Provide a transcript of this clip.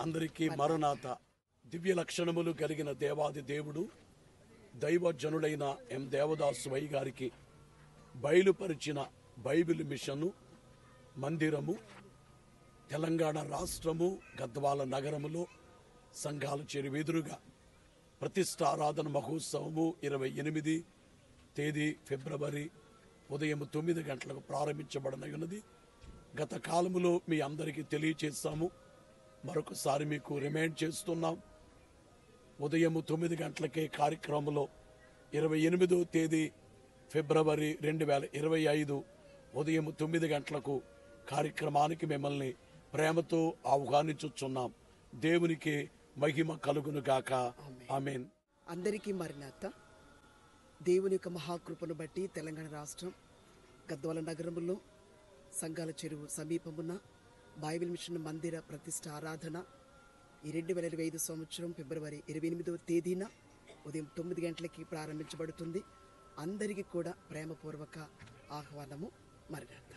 అందరికీ మరణాత. దివ్య లక్షణములు కలిగిన దేవాది దేవుడు దైవజనుడైన ఎం దేవదాసు వై గారికి బయలుపరిచిన బైబిల్ మిషను మందిరము తెలంగాణ రాష్ట్రము గద్వాల నగరములో సంఘాల చెరువెదురుగా ప్రతిష్టారాధన మహోత్సవము 28 తేదీ ఫిబ్రవరి ఉదయం 9 గంటలకు ప్రారంభించబడనున్నది. గత కాలములో మీ అందరికీ తెలియచేస్తాము, మరొకసారి మీకు రిమైండ్ చేస్తున్నాం. ఉదయం 9 గంటలకే కార్యక్రమంలో 28వ తేదీ ఫిబ్రవరి 2025 ఉదయం 9 గంటలకు కార్యక్రమానికి మిమ్మల్ని ప్రేమతో ఆహ్వానించుచున్నాం. దేవునికి మహిమ కలుగును గాక. ఆమేన్. అందరికీ మరణాత. దేవుని యొక్క మహాకృపను బట్టి తెలంగాణ రాష్ట్రం గద్వాల నగరంలో సంఘాల చెరువు సమీపమున్న బైబిల్ మిషన్ మందిర ప్రతిష్ట ఆరాధన ఈ 2025 సంవత్సరం ఫిబ్రవరి 28వ తేదీన ఉదయం 9 గంటలకి ప్రారంభించబడుతుంది. అందరికీ కూడా ప్రేమపూర్వక ఆహ్వానము. మరణాత.